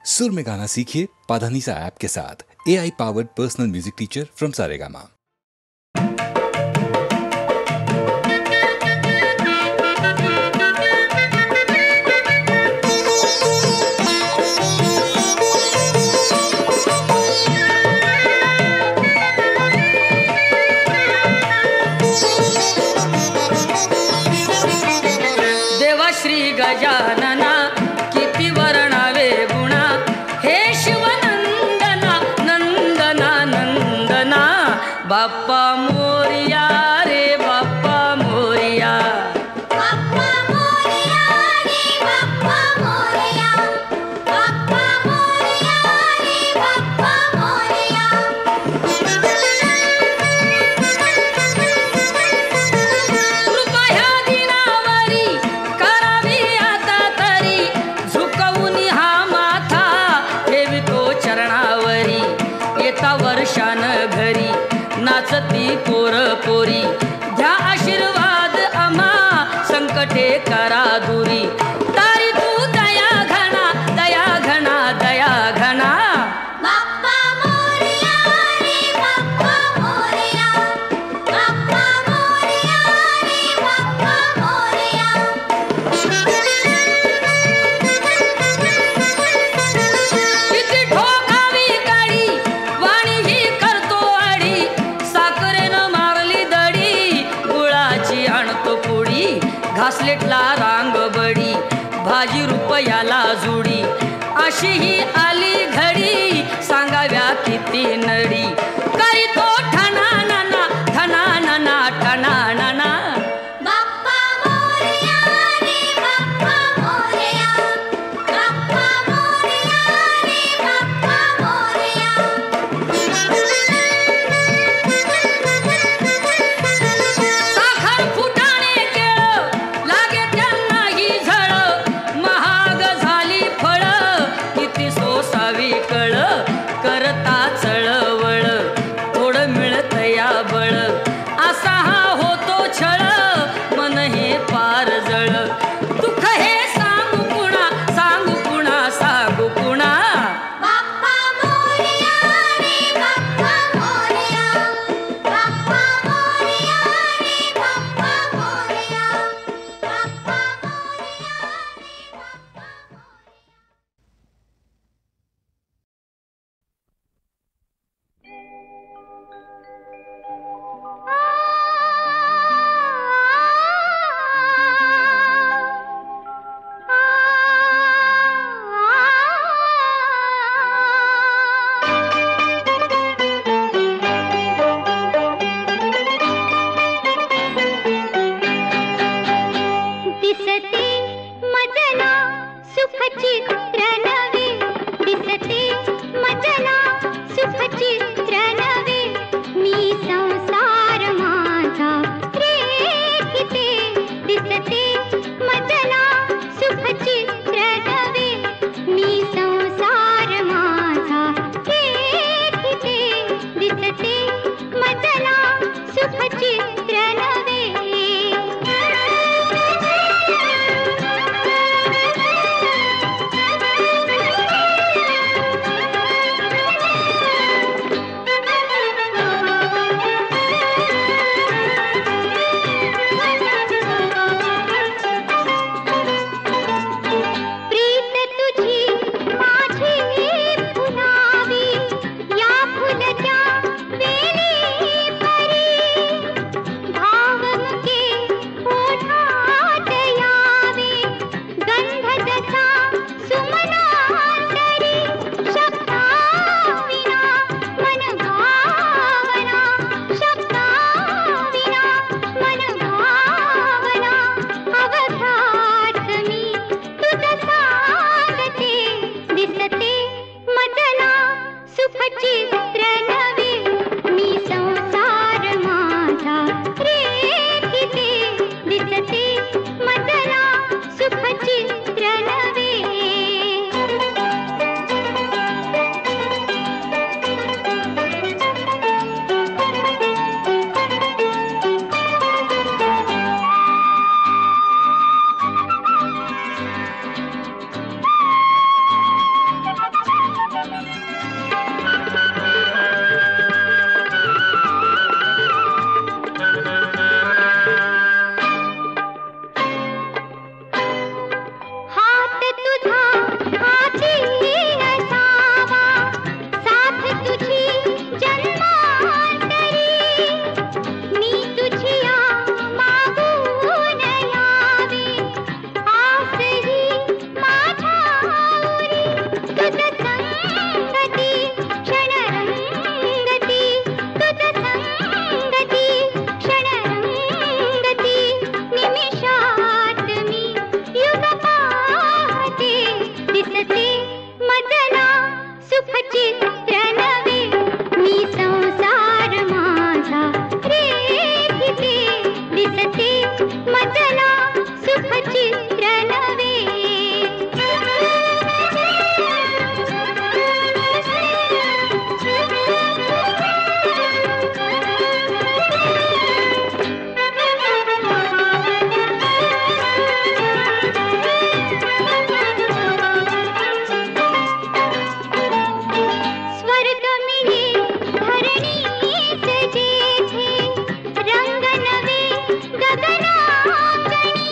सुर में गाना सीखिए पाधानीसा ऐप के साथ। AI powered personal music teacher from Saregama. देवा श्री गजानना किती वर्णावे गुणा, हे शिवनंदना नंदना नंदना, बाप्पा मोरिया रे बाप्पा मोरिया, बाप्पा मोरिया रे बाप्पा मोरिया, बाप्पा मोरिया रे बाप्पा मोरिया। कृपा ह्या दिनावरी करावी आता तरी, झुकवून हा माथा ठेवितो चरणावरी, येता वर्षान घरी नाचती पोर पोरी, द्या आशीर्वाद आम्हा संकटे करा दुरी, तारी तू दया घना दया घना दया घना, बाप्पा मोरिया रे बाप्पा मोरिया, बाप्पा मोरिया रे बाप्पा मोरिया। किती ठोकावी काडी वाणी ही करतो आडी, साखरेनं मारली दडी गुळाची आणतो पुडी, घासलेटला रांग बडी भाजी रुपयाला जुडी, अशी ही आली घडी सांगाव्या किती नडी, काही तो ठना नाना ठना नाना ठना नाना, बाप्पा मोरिया रे बाप्पा मोरिया, बाप्पा मोरिया रे बाप्पा मोरिया। साखर फुटाणे केळ लागे त्यांना ही झळ, महाग झाली फळ किती सो सुखचित्र नवे मी संसार माझा रेखिते दिसते मजला सुखचित्र नवे स्वर्ग मिळे धरणीच जेथे रंग नवे गगनांगणी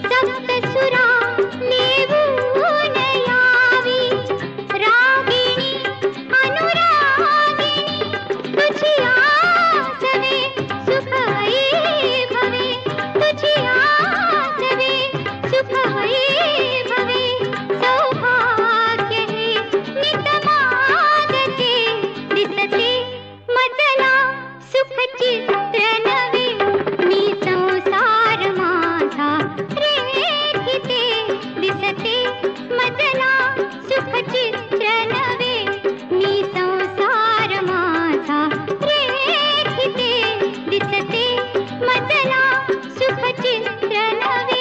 सप्तसुरा नेवून यावी रागिणी अनुरागिणी तुझी आसवे सुख वैभवे तुझी आसवे सुख वैभवे सौभाग्य हे नितमागते दिसते मजला सुखचित्र नवे मी संसार माझा रेखिते दिसते मजला सुखचित्र नवे मी संसार माझा रेखिते दिसते मजला सुखचित्र नवे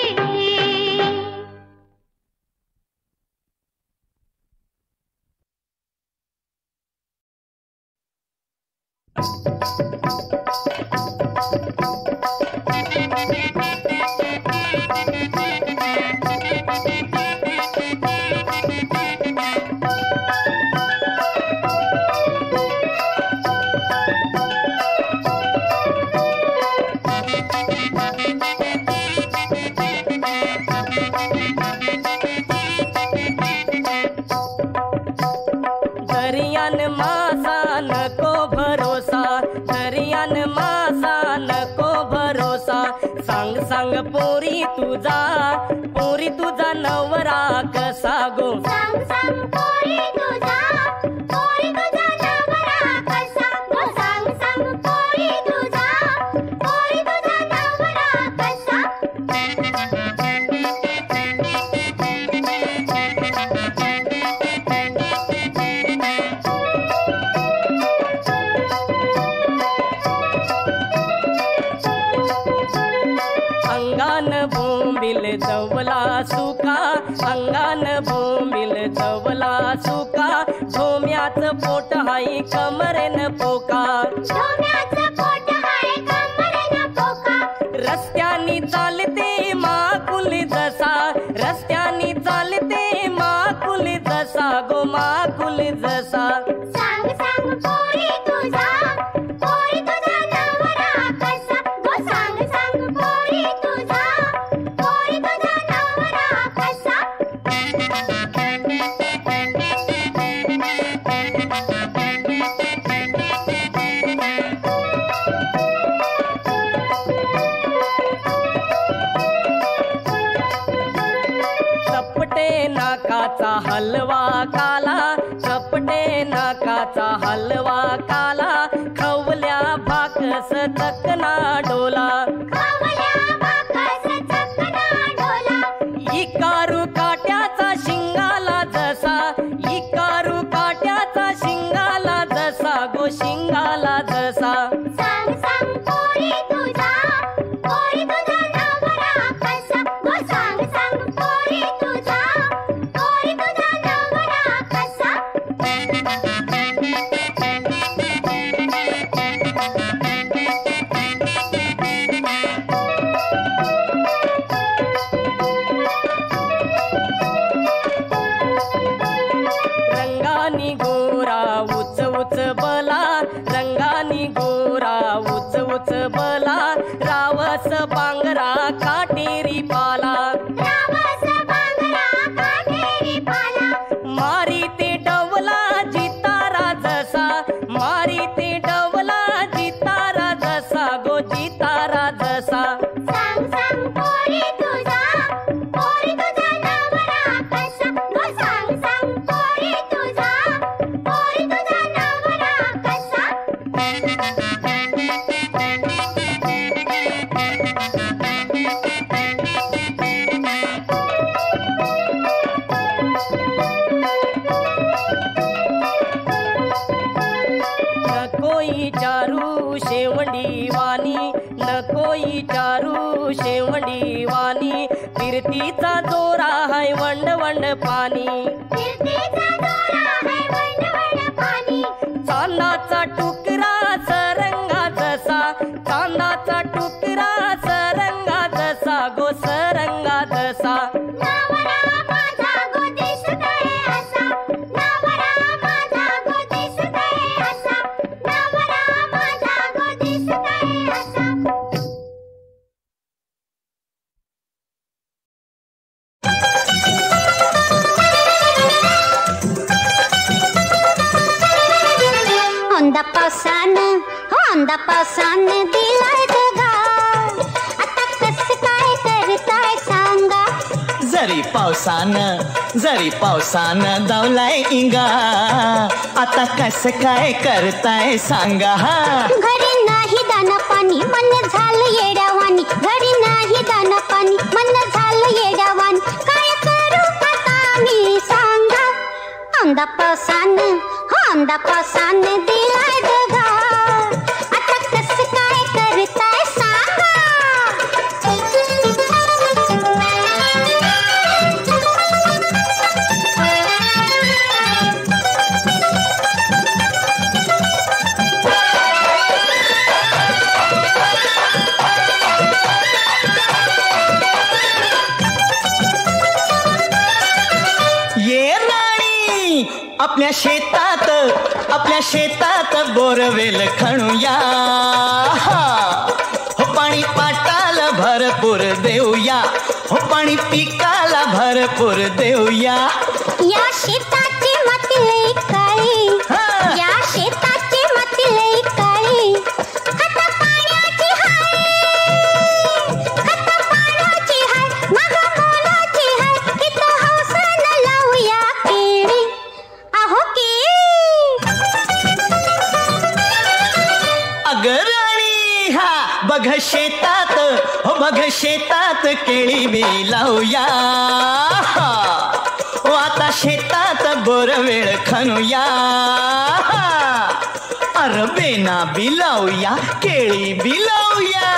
दरियान मासा नको भरोसा दरियान मासा नको भरोसा सांग सांग पोरी तुझा नवरा कसा गो सांग सांग पोरी तुझा नवरा कसा गो सांग सांग पोरी तुझा नवरा कसा अंगान बोंबिल दवला सुका अंगान बोंबिल दवला सुका धोम्याच पोट हाई कमरेन पोका डोम्याचं पोट हाय कमरेनं पोका रस्त्यानी चालते माकुल जसा रस्त्यानी चालते माकुल जसा गो माकुल जसा सांग सांग पोरी तुझा नवरा कसा गो सांग सांग पोरी तुझा नवरा कसा चपटे नाकाचा हलवा काला चपटे नाकाचा हलवा काला खवल्या भाकस चकना डोला खवल्या भाकस चकना डोला इकारू काट्याचा शिंगाला जसा इकारू काट्याचा शिंगाला जसा गो शिंगाला जसा सांग सांग पोरी तुझा नवरा कसा गो सांग सांग पोरी तुझा नवरा कसा राणी. फिरतीचा दोरा है वळवळ पाणी. चांदाचा टुकरा सरंगा जसा, चांदाचा टुकरा सरंगा जसा गो सरंगा जसा. नवरा माझा गो दिसतोय असा. नवरा माझा गो दिसतोय असा. नवरा माझा गो दिसतोय असा. औंदा पावसानं दिलाय दगा. आता कसं काय करताय सांगा. जरी पावसानं दावलाय इंगा. आता कसं काय करताय सांगा. घरी नाही दाना पाणी मन झालं येड्यावानी. घरी नाही दाना पाणी मन झालं येड्यावानी. काय करू आता मी सांगा. औंदा पावसानं दिलाय दगा. आता कसं काय करताय सांगा. आपल्या शेतात बोरवेल खणूया. हो पाणी पाटाला भरपूर देऊया. हो पाणी पिकाला भरपूर देऊया. या शेताची माती लई काळी. या शेताची माती लई काळी. खत पाण्याची हाय. खत पाण्याची हाय. मग मोलाची हाय. इथं हौसानं लावूया केळी. अहो केळी. अगं राणी हा बघ शेतात. हो बघ शेतात केळी बी लावूया. हो आता शेतात बोरवेळ खणूया. अरे बेना बी लावूया केळी बी लावूया.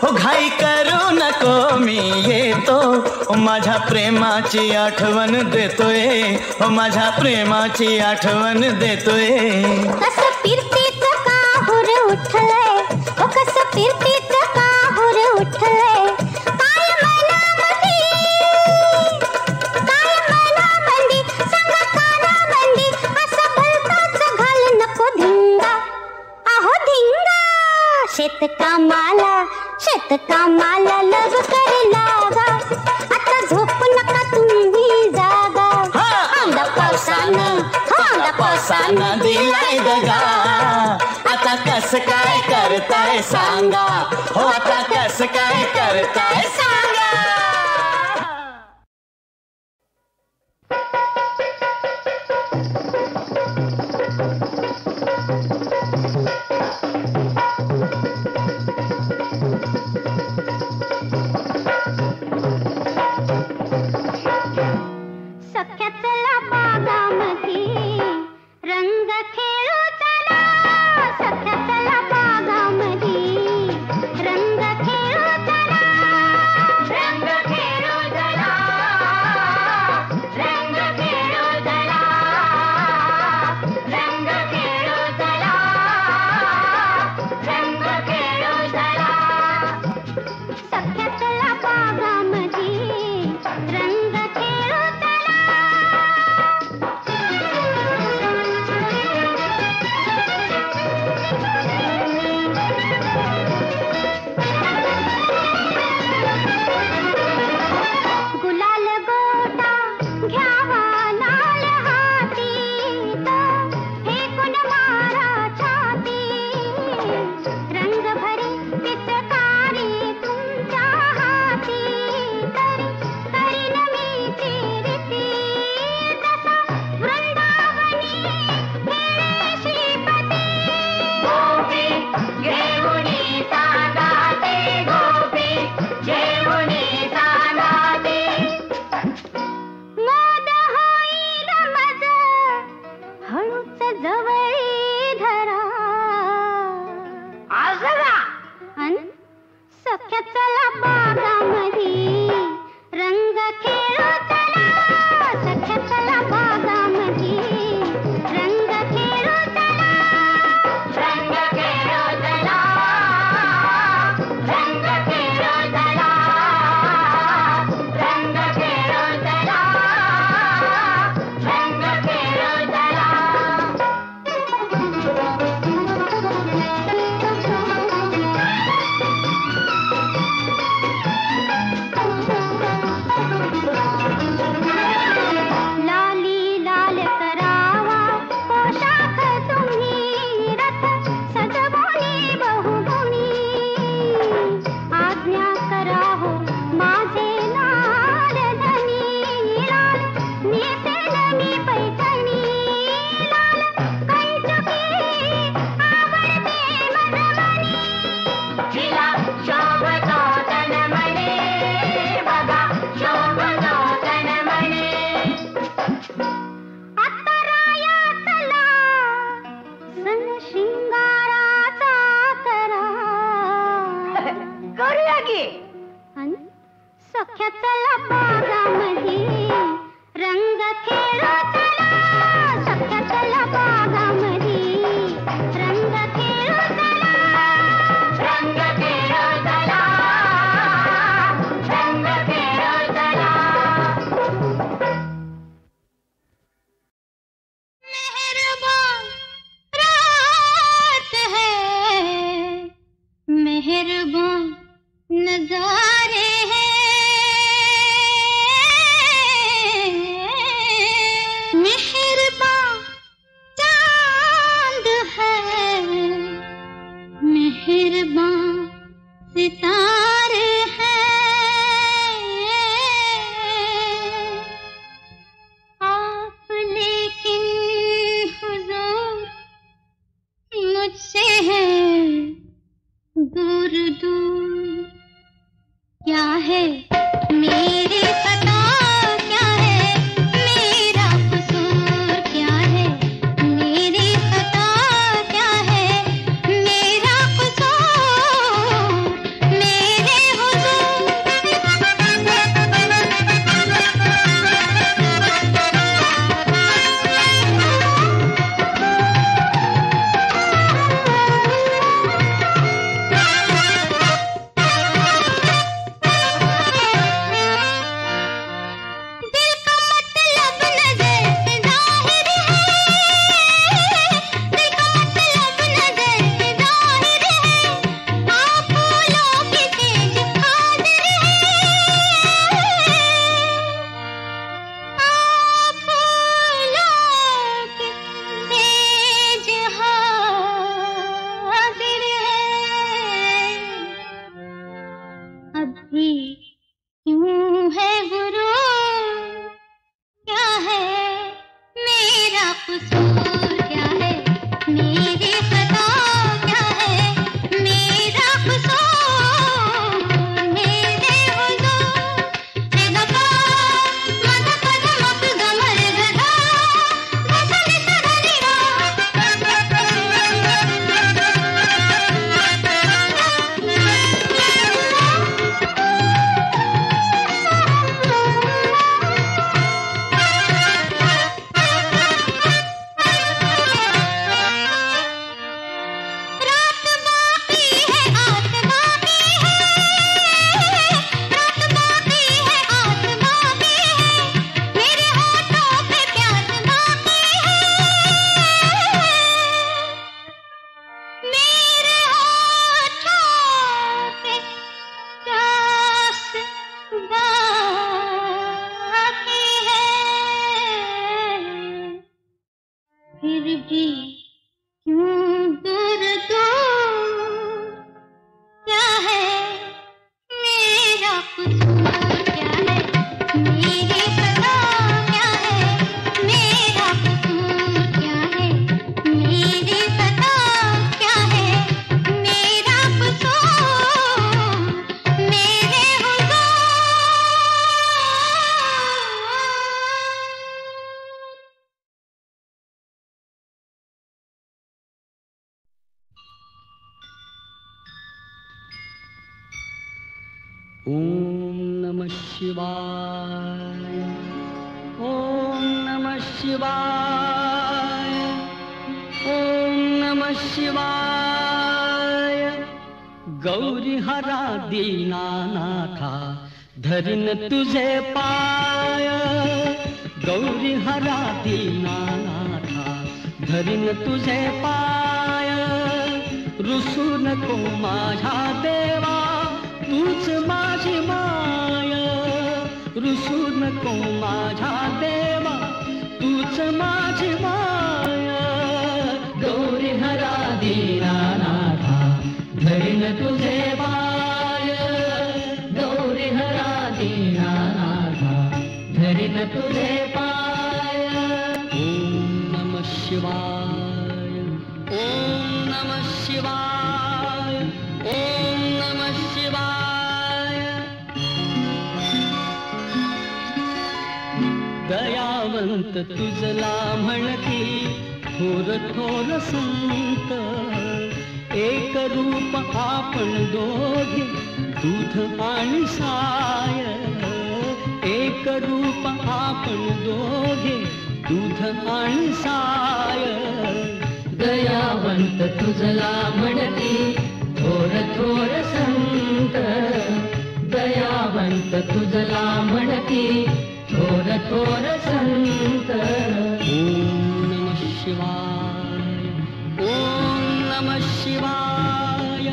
हो घाई करू नको मी येतो. हो माझ्या प्रेमाची आठवण देतोय. हो माझ्या प्रेमाची आठवण देतोय. कसं फिरतीच काहूर उठलंय. हो कसं फिरतीच काहूर उठलंय. काय मनामंदी सांगा कानामंदी. असं भलताच घाल नको धिंगा. अहो धिंगा. शेतकामाला लवकर लागा. आता झोप नका तुम्ही जागा. औंदा पावसानं दिलाय दगा. आता कसं काय करताय सांगा. हो आता कसं काय करताय सांगा. सख्यातला बागामध्ये रंग खेळू चला. सख्यातला बागामध्ये रंग खेळू चला. रंग खेळू चला. रंग खेळू चला. रंग खेळू चला. रंग खेळू चला. सख्यातला बागामध्ये रंग खेळू चला. कसूर क्या है, मेरी खता क्या है, मेरा कसूर मेरे हुजूर। रे ग प मद पद मप ग म रे ग ध ध स नि स ध नि रा। रात बाकी है आस बाकी है, रात बाकी है आस बाकी है, मेरे होठों पे प्यास बाकी है, मेरे होठों पे प्यास बाकी है। फिर भी क्यों दूर दूर क्या है, मेरा कसूर क्या है, मेरी खता क्या है, मेरा कसूर क्या है, मेरी खता क्या है, मेरा कसूर मेरे हुजूर। ओम नमः शिवाय, ओम नमः शिवाय, ओम नमः शिवाय। गौरी हरा दीनानाथा धरीन तुझे पाय, गौरी हरा दीनानाथा धरीन तुझे पाय। रुसू नको माझ्या देवा तूच माझी माय, रुसू नको माझ्या देवा तूच माझी माय। गौरी हरा दीनानाथा धरीन तुझे पाय, गौरी हरा दीनानाथा धरीन तुझे पाय। ओम नमः शिवाय, ओम नमः शिवाय, ओम नमः शिवाय। दयावंत तुझला म्हणती थोर थोर संत, एक रूप आपण दोघे दूध आणि साय, एक रूप आपण दोघे दूध आणि साय। दयावंत तुझला म्हणती थोर थोर संत, दयावंत तुझला म्हणती थोर थोर संत। ओम नमः शिवाय, ओम नमः शिवाय,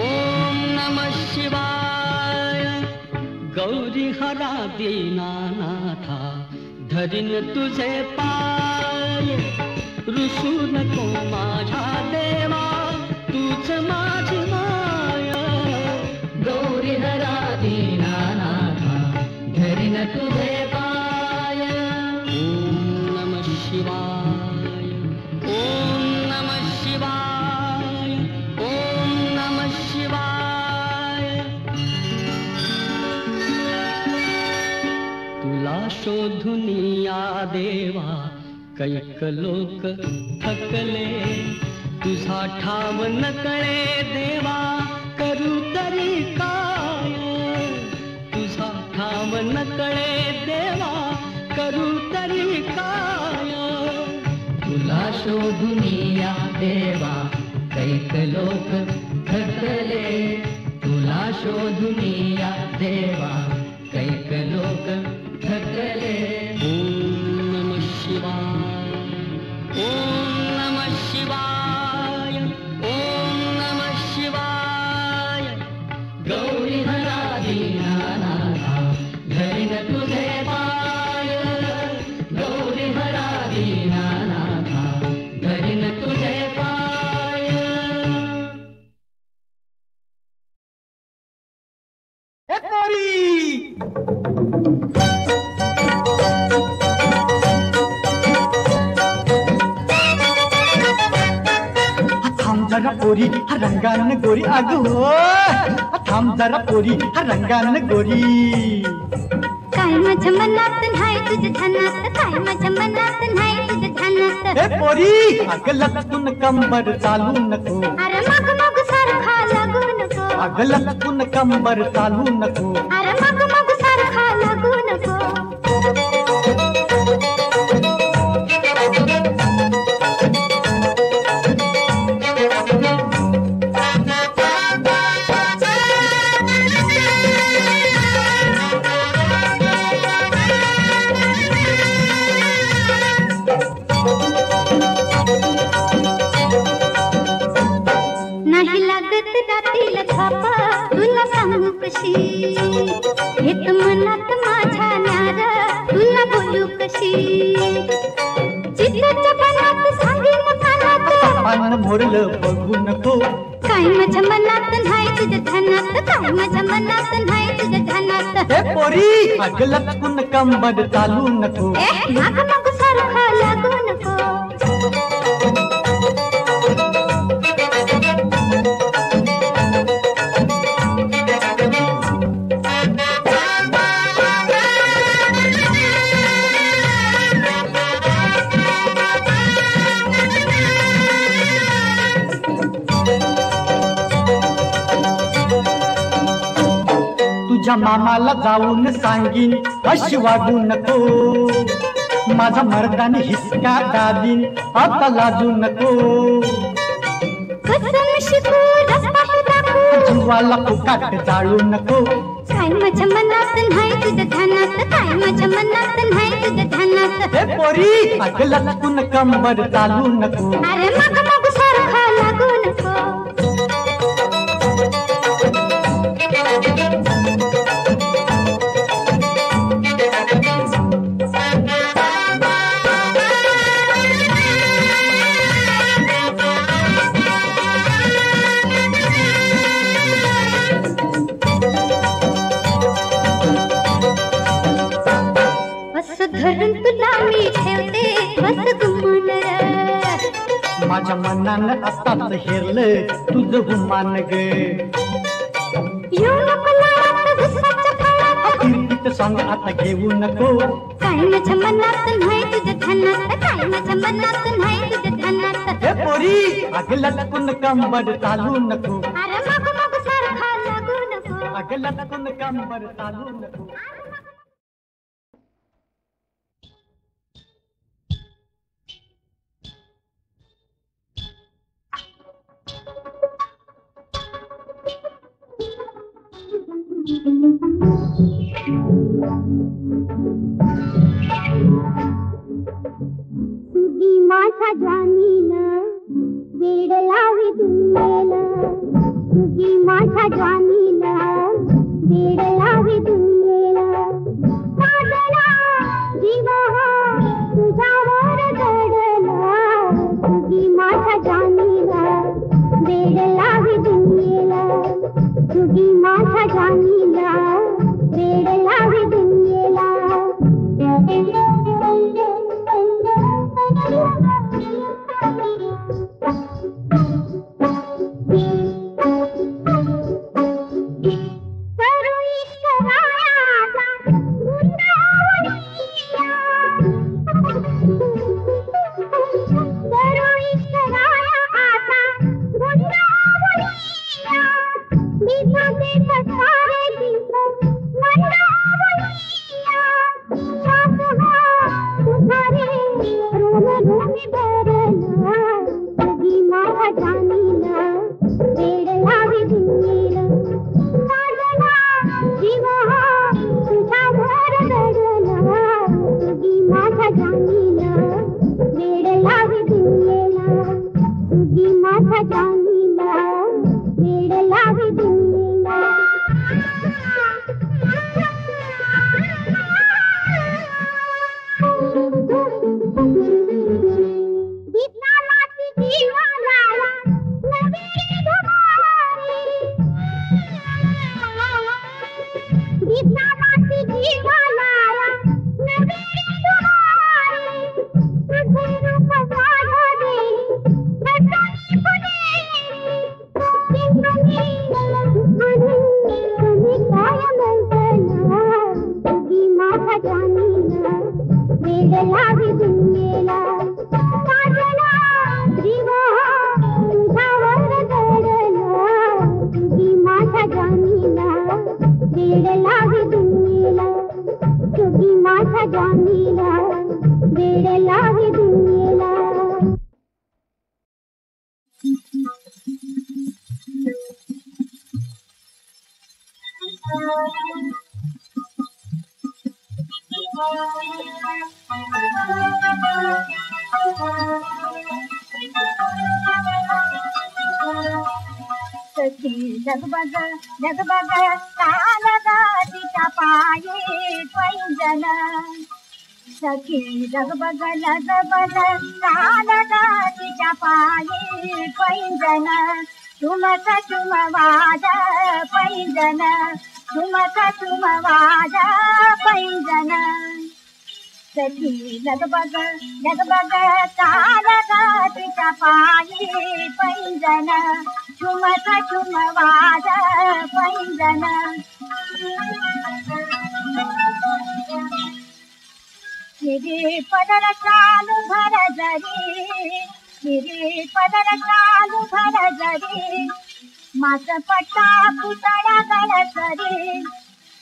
ओम नमः शिवाय। गौरी हरा दीनानाथा धरीन तुझे पाय, रुसू नको माझ्या देवा तूच माझी माय। गौरी हरा दीनानाथा धरीन तुझे पाय। ओम नमः शिवाय, ओम नमः शिवाय, ओम नमः शिवाय। तुला शोधून या देवा कैक लोक थकले, तुझा ठाव न कळे देवा करू तरी काय, तुझा ठाव न कळे देवा करू तरी काय। तुला शोधून या देवा कैक लोक थकले, तुला शोधून या देवा कैक लोक थकले। ओम नमः शिवाय, ओम नमः शिवाय, ओम नमः शिवाय। गौरी हरा दीनानाथा धरीन तुझे पाय, गौरी हरा दीनानाथा धरीन तुझे पाय। जरा पोरी हा रंगान गोरी अगं हो थांब जरा पोरी हा रंगान गोरी काय माझ्या मनात नाही तुझ्या ध्यानात काय माझ्या मनात नाही तुझ्या ध्यानात ए पोरी अगं लटकून कंबर चालू नको अरे मग मग सारखा लागू नको अगं लटकून कंबर चालू नको अरे मग मग सारखा लागू नको नाही लागत रातील थापा तुला सांगू कशी हेत मनात माझ्या न्यार तुला बोलू कशी चित्ताच्या मनात सांगेन कानात पान मोरलं बघू नको काय माझ्या मनात नाही तुझ्या ध्यानात काय माझ्या मनात नाही तुझ्या ध्यानात ए पोरी अगं लटकून कंबर चालू नको माग मग सारखा लागू नको तुझ्या मामाला जाऊन सांगीन अशी वागू नको माझा मर्दाने हिसका दाबीन आता लाजू नको कसम शिकू रस्ता दाखवू जीवाला फुकाट जाळू नको काय माझ्या मनात नाही तुझ्या ध्यानात काय माझ्या मनात नाही तुझ्या ध्यानात ए पोरी अगं लटकून कंबर चालू नको अरे मग मग सारखा लागू नको असं धरून तुला मी ठेवते बस गुमान माझ्या मनानं आताच हेरलं तुझं गुमान ग येऊ नको लाडात गुस्साच्या काळात कीर्तीचं सांग आता घेऊ नको काय माझ्या मनात नाही तुझ्या ध्यानात काय माझ्या मनात नाही तुझ्या ध्यानात ए पोरी अगं लटकून कंबर चालू नको अरे मग मग सारखा लागू नको अगं लटकून कंबर चालू नको तुझी माझ्या जाणीला वेड लावी दुनियेला तुझी माझ्या जाणीला वेड लावी दुनियेला साजला जीव हा तुझ्यावर दडला तुझी माझ्या जाणीला वेड लावी दुनियेला तुझी माझ्या जाणीला वेड लावी दुनियेला सखी जगबग जगबग कालगा तिच्या पायी पैंजन सखी जगबग लगबग कालगा तिच्या पायी पैंजन ठुमक ठुम वाज पैंजन ठुमक ठुम वाज पैंजन सखी लगबग लगबग कालगा तिच्या पायी पैंजन ठुमक ठुम वाज पैंजन हिरी पदर चालू भर जरी हिरी पदर चालू भर जरी मास पट्टा पुतळा गळसरी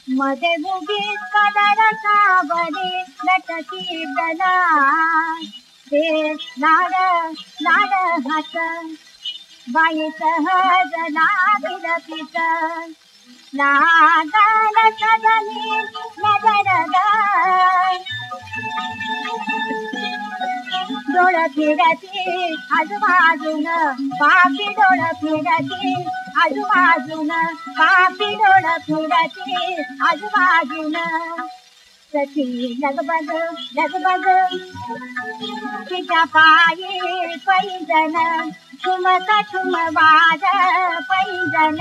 मध्ये मुगी कदर सावरी लटकी दला ते लाड लाड हात बाई सहज लागल पित लागल सजनी नजर डोळ फिरती आजूबाजून पापी डोळ फिरती आजूबाजून पापी डोळ फिरती आजूबाजून सखी लगबग लगबग तिच्या पायी पैंजन ठुमक ठुम वाज पैंजन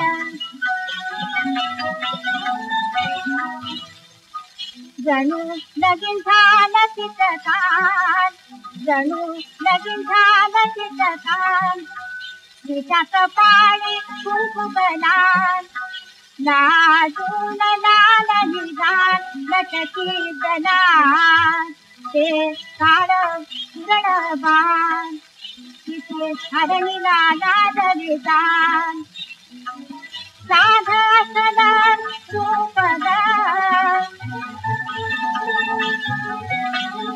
जणू लगीन झालं तिचं कान जणू लगीन झालं तिचं कान तिच्या कपाळी कुंकुमला लाजून लाल निघाल लटकी दला ते काळ गडबान तिथे हरणीला लाजवितान साध सदा रूपग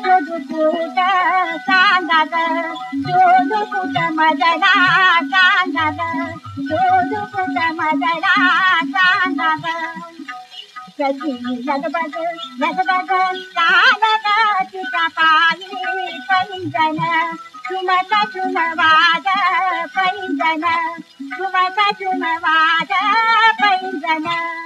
जोदुकूट सांगाग जोदुकूट मजला सांगाग जोदुकूट मजला सांगाग सखी लगबग लगबग कालग तिच्या पायी पैंजन ठुमक ठुम वाज पैंजन ठुमक ठुम वाज पैंजन